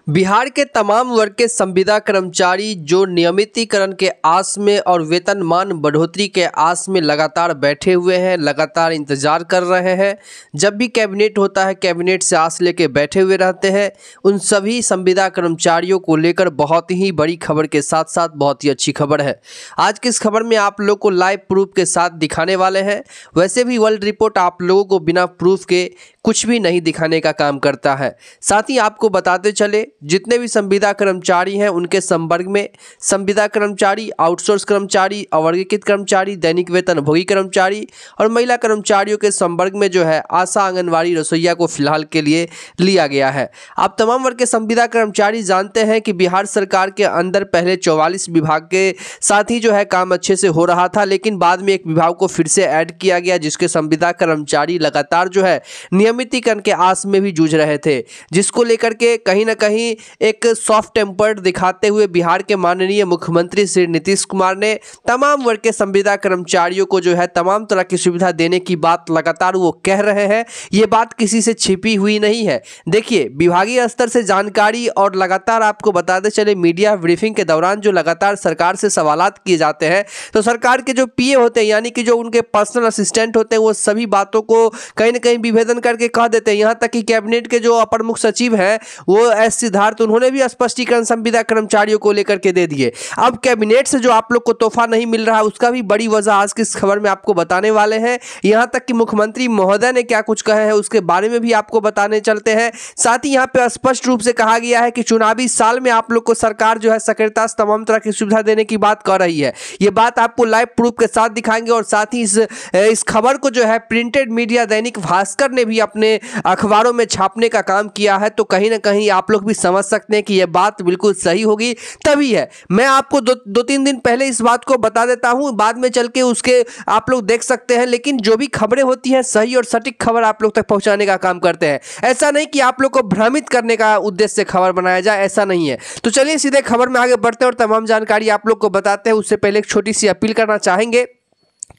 बिहार के तमाम वर्ग के संविदा कर्मचारी जो नियमितीकरण के आस में और वेतनमान बढ़ोतरी के आस में लगातार बैठे हुए हैं, लगातार इंतजार कर रहे हैं। जब भी कैबिनेट होता है, कैबिनेट से आस लेके बैठे हुए रहते हैं। उन सभी संविदा कर्मचारियों को लेकर बहुत ही बड़ी खबर के साथ साथ बहुत ही अच्छी खबर है। आज की इस खबर में आप लोग को लाइव प्रूफ के साथ दिखाने वाले हैं। वैसे भी वर्ल्ड रिपोर्ट आप लोगों को बिना प्रूफ के कुछ भी नहीं दिखाने का काम करता है। साथ ही आपको बताते चले, जितने भी संविदा कर्मचारी हैं उनके संवर्ग में संविदा कर्मचारी, आउटसोर्स कर्मचारी, अवर्गीकृत कर्मचारी, दैनिक वेतनभोगी कर्मचारी और महिला कर्मचारियों के संवर्ग में जो है आशा, आंगनवाड़ी, रसोइया को फिलहाल के लिए लिया गया है। आप तमाम वर्ग के संविदा कर्मचारी जानते हैं कि बिहार सरकार के अंदर पहले 44 विभाग के साथ ही जो है काम अच्छे से हो रहा था, लेकिन बाद में एक विभाग को फिर से ऐड किया गया, जिसके संविदा कर्मचारी लगातार जो है नियमितीकरण के आस में भी जूझ रहे थे, जिसको लेकर के कहीं ना कहीं एक सॉफ्ट टेम्पर्ड दिखाते हुए बिहार के माननीय मुख्यमंत्री श्री नीतीश कुमार ने तमाम वर्ग के संविदा कर्मचारियों को जो है तमाम तरह की सुविधा देने की बात लगातार वो कह रहे हैं। ये बात किसी से छिपी हुई नहीं है। देखिए, विभागीय स्तर से जानकारी और लगातार आपको बताते चले मीडिया ब्रीफिंग के दौरान जो लगातार सरकार से सवालात किए जाते हैं, तो सरकार के जो पीए होते हैं, यानी कि जो उनके पर्सनल असिस्टेंट होते हैं, वो सभी बातों को कहीं ना कहीं विभेदन करके कह देते हैं। यहाँ तक कि कैबिनेट के जो अपर मुख्य सचिव हैं वो एस सिद्धार्थ, उन्होंने भी स्पष्टीकरण संविदा कर्मचारियों को लेकर के दे दिए। अब कैबिनेट से जो आप लोग को तोहफा नहीं मिल रहा, उसका भी बड़ी वजह आज की इस खबर में आपको बताने वाले हैं। यहाँ तक कि मुख्यमंत्री महोदय ने क्या कुछ कहे हैं उसके बारे में भी आपको बताने चलते हैं। साथ ही यहाँ पे स्पष्ट रूप से कहा गया है कि चुनावी साल में आप लोग को सरकार जो है सक्रियता से तमाम तरह की सुविधा देने की बात कर रही है। ये बात आपको लाइव प्रूफ के साथ दिखाएंगे और साथ ही इस खबर को जो है प्रिंटेड मीडिया दैनिक भास्कर ने भी अपने अखबारों में छापने का काम किया है। तो कहीं ना कहीं आप लोग भी समझ सकते हैं कि यह बात बिल्कुल सही होगी, तभी है। मैं आपको दो तीन दिन पहले इस बात को बता देता हूं, बाद में चल के उसके आप लोग देख सकते हैं, लेकिन जो भी खबरें होती हैं सही और सटीक खबर आप लोग तक पहुंचाने का काम करते हैं। ऐसा नहीं कि आप लोग को भ्रमित करने का उद्देश्य से खबर बनाया जाए, ऐसा नहीं है। तो चलिए सीधे खबर में आगे बढ़ते हैं और तमाम जानकारी आप लोग को बताते हैं। उससे पहले एक छोटी सी अपील करना चाहेंगे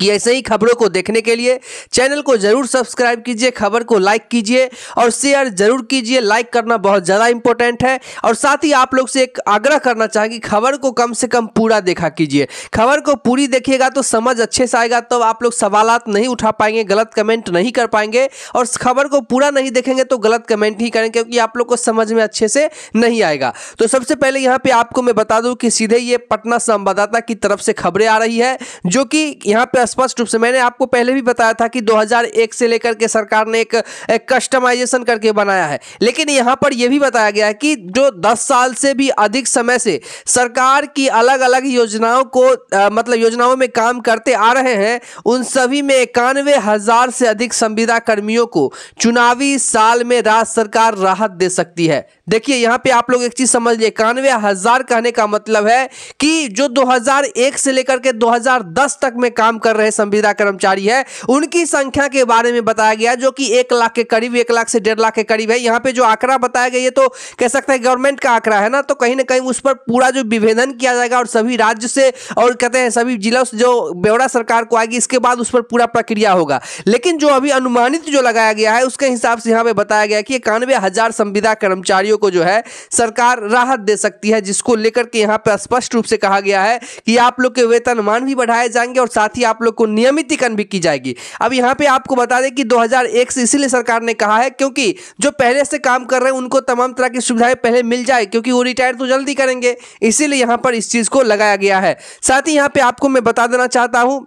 कि ऐसे ही खबरों को देखने के लिए चैनल को जरूर सब्सक्राइब कीजिए, खबर को लाइक कीजिए और शेयर जरूर कीजिए। लाइक करना बहुत ज़्यादा इंपॉर्टेंट है। और साथ ही आप लोग से एक आग्रह करना चाहेंगे, खबर को कम से कम पूरा देखा कीजिए। खबर को पूरी देखिएगा तो समझ अच्छे से आएगा, तब आप लोग सवालात नहीं उठा पाएंगे, गलत कमेंट नहीं कर पाएंगे। और खबर को पूरा नहीं देखेंगे तो गलत कमेंट ही करेंगे, क्योंकि आप लोग को समझ में अच्छे से नहीं आएगा। तो सबसे पहले यहाँ पे आपको मैं बता दूं कि सीधे ये पटना संवाददाता की तरफ से खबरें आ रही है, जो कि यहाँ पे स्पष्ट रूप से मैंने आपको पहले भी बताया था कि 2001 से लेकर के सरकार ने एक कस्टमाइजेशन करके बनाया है। लेकिन यहां पर यह भी बताया गया है कि जो 10 साल से भी अधिक समय से सरकार की अलग अलग योजनाओं को मतलब योजनाओं में काम करते आ रहे हैं, उन सभी में 91,000 से अधिक संविदा कर्मियों को चुनावी साल में राज्य सरकार राहत दे सकती है। देखिए, यहां पे आप लोग एक चीज समझ लिए, 91,000 कहने का मतलब है कि जो 2001 से लेकर के 2010 तक में काम कर रहे संविदा कर्मचारी है, उनकी संख्या के बारे में बताया गया, जो कि 1 लाख के करीब, 1 लाख से 1.5 लाख के करीब है। यहाँ पे जो आंकड़ा बताया गया, ये तो कह सकते हैं गवर्नमेंट का आंकड़ा है ना, तो कहीं ना कहीं उस पर पूरा जो विभेदन किया जाएगा और सभी राज्य से और कहते हैं सभी जिलों से जो ब्यौरा सरकार को आएगी, इसके बाद उस पर पूरा प्रक्रिया होगा। लेकिन जो अभी अनुमानित जो लगाया गया है, उसके हिसाब से यहाँ पे बताया गया कि 91,000 संविदा कर्मचारियों को जो है सरकार राहत दे सकती है, जिसको लेकर के यहाँ पे स्पष्ट रूप से कहा गया है कि आप लोग के वेतनमान भी बढ़ाए जाएंगे और साथ ही आप लोग को नियमितीकरण भी की जाएगी। अब यहाँ पे आपको बता दें कि 2001 से इसीलिए सरकार ने कहा है क्योंकि जो पहले से काम कर रहे हैं उनको तमाम तरह की सुविधाएं पहले मिल जाए, क्योंकि वो रिटायर तो जल्दी करेंगे, इसीलिए यहाँ पर इस चीज को लगाया गया है। साथ ही यहाँ पे आपको मैं बता देना चाहता हूं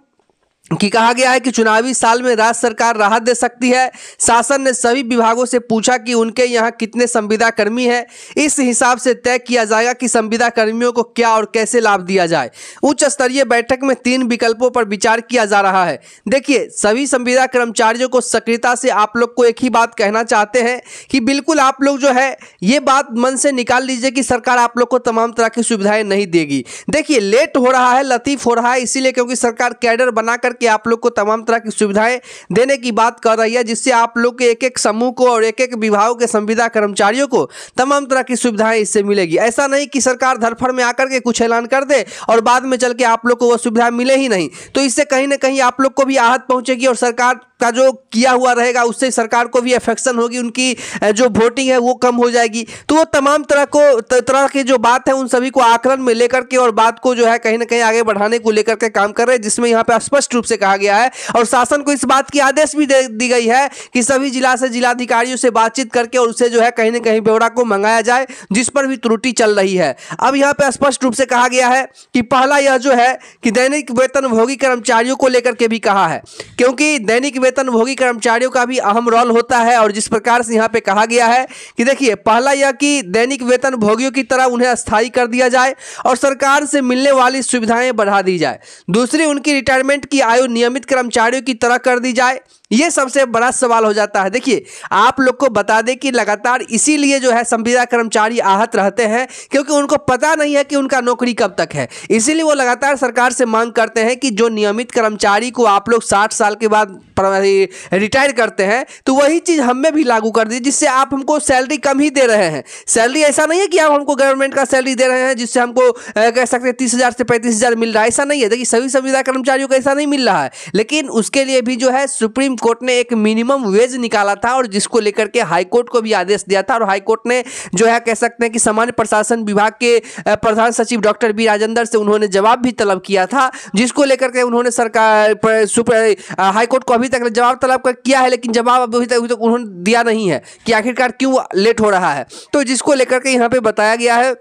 कि कहा गया है कि चुनावी साल में राज्य सरकार राहत दे सकती है। शासन ने सभी विभागों से पूछा कि उनके यहाँ कितने संविदा कर्मी हैं, इस हिसाब से तय किया जाएगा कि संविदा कर्मियों को क्या और कैसे लाभ दिया जाए। उच्च स्तरीय बैठक में 3 विकल्पों पर विचार किया जा रहा है। देखिए, सभी संविदा कर्मचारियों को सक्रियता से आप लोग को एक ही बात कहना चाहते हैं कि बिल्कुल आप लोग जो है ये बात मन से निकाल लीजिए कि सरकार आप लोग को तमाम तरह की सुविधाएं नहीं देगी। देखिए, लेट हो रहा है, लतीफ हो रहा है, इसीलिए क्योंकि सरकार कैडर बनाकर कि आप लोग को तमाम तरह की सुविधाएं देने की बात कर रही है, जिससे आप लोग के एक एक समूह को और एक एक विभागों के संविदा कर्मचारियों को तमाम तरह की सुविधाएं इससे मिलेगी। ऐसा नहीं कि सरकार धरफड़ में आकर के कुछ ऐलान कर दे और बाद में चल के आप लोग को वो सुविधा मिले ही नहीं। तो इससे कहीं ना कहीं आप लोग को भी आहत पहुंचेगी और सरकार का जो किया हुआ रहेगा उससे सरकार को भी अफेक्शन होगी, उनकी जो वोटिंग है वो कम हो जाएगी। तो वो तमाम तरह की जो बात है उन सभी को आकलन में लेकर के और बात को जो है कहीं ना कहीं आगे बढ़ाने को लेकर के काम कर रहे हैं, जिसमें यहाँ पे स्पष्ट रूप से कहा गया है और शासन को इस बात की आदेश भी दी गई है कि सभी जिला से जिलाधिकारियों से बातचीत करके और उससे जो है कहीं ना कहीं ब्यौरा को मंगाया जाए जिस पर भी त्रुटि चल रही है। अब यहाँ पे स्पष्ट रूप से कहा गया है कि पहला यह जो है कि दैनिक वेतनभोगी कर्मचारियों को लेकर के भी कहा है, क्योंकि दैनिक वेतनभोगी कर्मचारियों का भी अहम रोल होता है। और जिस प्रकार से यहाँ पे कहा गया है कि देखिए, पहला यह कि दैनिक वेतनभोगियों की तरह उन्हें अस्थायी कर दिया जाए और सरकार से मिलने वाली सुविधाएं बढ़ा दी जाए। दूसरी, उनकी रिटायरमेंट की आयु नियमित कर्मचारियों की तरह कर दी जाए। ये सबसे बड़ा सवाल हो जाता है। देखिए, आप लोग को बता दें कि लगातार इसीलिए जो है संविदा कर्मचारी आहत रहते हैं, क्योंकि उनको पता नहीं है कि उनका नौकरी कब तक है। इसीलिए वो लगातार सरकार से मांग करते हैं कि जो नियमित कर्मचारी को आप लोग 60 साल के बाद रिटायर करते हैं तो वही चीज़ हमें भी लागू कर दीजिए, जिससे आप हमको सैलरी कम ही दे रहे हैं। सैलरी ऐसा नहीं है कि आप हमको गवर्नमेंट का सैलरी दे रहे हैं जिससे हमको कह सकते हैं 30,000 से 35,000 मिल रहा है, ऐसा नहीं है। देखिए, सभी संविदा कर्मचारियों को ऐसा नहीं मिल रहा है, लेकिन उसके लिए भी जो है सुप्रीम कोर्ट ने एक मिनिमम वेज निकाला था और जिसको लेकर के हाई कोर्ट को भी आदेश दिया था। और हाई कोर्ट ने जो है कह सकते हैं कि सामान्य प्रशासन विभाग के प्रधान सचिव डॉक्टर बी राजेंद्र से उन्होंने जवाब भी तलब किया था, जिसको लेकर के उन्होंने सरकार हाई कोर्ट को अभी तक जवाब तलब किया है, लेकिन जवाब अभी तक उन्होंने दिया नहीं है कि आखिरकार क्यों लेट हो रहा है। तो जिसको लेकर के यहाँ पे बताया गया है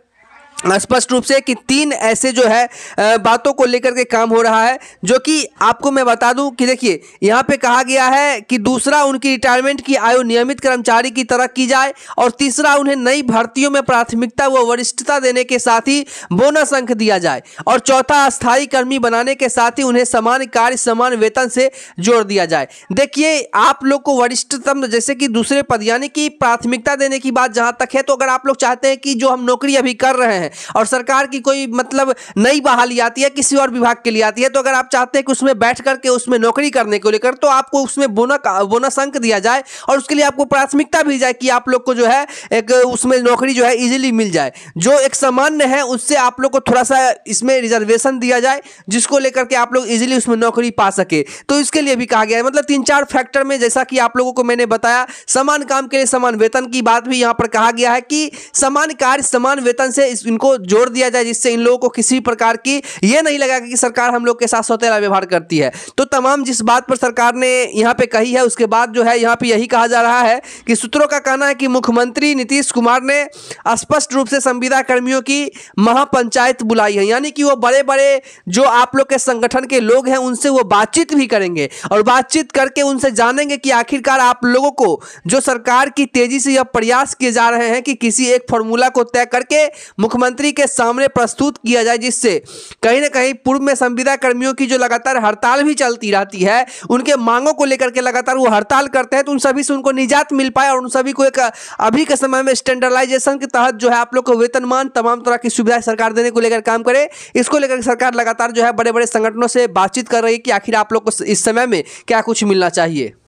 स्पष्ट रूप से कि 3 ऐसे जो है बातों को लेकर के काम हो रहा है, जो कि आपको मैं बता दूं कि देखिए, यहाँ पे कहा गया है कि दूसरा, उनकी रिटायरमेंट की आयु नियमित कर्मचारी की तरह की जाए और तीसरा, उन्हें नई भर्तियों में प्राथमिकता व वरिष्ठता देने के साथ ही बोनस अंक दिया जाए और चौथा, अस्थायी कर्मी बनाने के साथ ही उन्हें समान कार्य समान वेतन से जोड़ दिया जाए। देखिए, आप लोग को वरिष्ठतम जैसे कि दूसरे पद यानी कि प्राथमिकता देने की बात जहाँ तक है, तो अगर आप लोग चाहते हैं कि जो हम नौकरी अभी कर रहे हैं और सरकार की कोई मतलब नई बहाली आती है, किसी और विभाग के लिए आती है, तो अगर आप चाहते हैं कि उसमें बैठ करके उसमें नौकरी करने को लेकर, तो आपको उसमें बोनस अंक दिया जाए और उसके लिए आपको प्राथमिकता भी जाए कि आप लोग को जो है एक उसमें नौकरी जो है इजीली मिल जाए। जो एक सामान्य है उससे आप लोग को थोड़ा सा इसमें रिजर्वेशन दिया जाए, जिसको लेकर के आप लोग इजीली उसमें नौकरी पा सके। तो इसके लिए भी कहा गया है, मतलब 3-4 फैक्टर में, जैसा कि आप लोगों को मैंने बताया, समान काम के लिए समान वेतन की बात भी यहाँ पर कहा गया है कि समान कार्य समान वेतन से इनको जोड़ दिया जाए, जिससे इन लोगों को किसी प्रकार की ये नहीं लगा कि सरकार हम लोग के साथ सौतेला व्यवहार करती है। तो तमाम जिस बात पर सरकार ने यहाँ पे कही है, उसके बाद जो है यहाँ पे यही कहा जा रहा है कि सूत्रों का कहना है कि मुख्यमंत्री नीतीश कुमार ने स्पष्ट रूप से संविदा कर्मियों की महापंचायत बुलाई है, यानी कि वो बड़े बड़े जो आप लोग के संगठन के लोग हैं उनसे वो बातचीत भी करेंगे और बातचीत करके उनसे जानेंगे कि आखिरकार आप लोगों को जो सरकार की तेजी से यह प्रयास किए जा रहे हैं कि किसी एक फॉर्मूला को तय करके मुख्यमंत्री के सामने प्रस्तुत किया जाए, जिससे कहीं ना कहीं पूर्व में संविदा कर्मियों की जो लगातार हड़ताल भी चलती रहती है, उनके मांगों को लेकर के लगातार वो हड़ताल करते हैं, तो उन सभी से उनको निजात मिल पाए और उन सभी को एक अभी के समय में स्टैंडर्डाइजेशन के तहत जो है आप लोग को वेतनमान तमाम तरह की सुविधाएं सरकार देने को लेकर काम करे। इसको लेकर सरकार लगातार जो है बड़े बड़े संगठनों से बातचीत कर रही है कि आखिर आप लोग को इस समय में क्या कुछ मिलना चाहिए।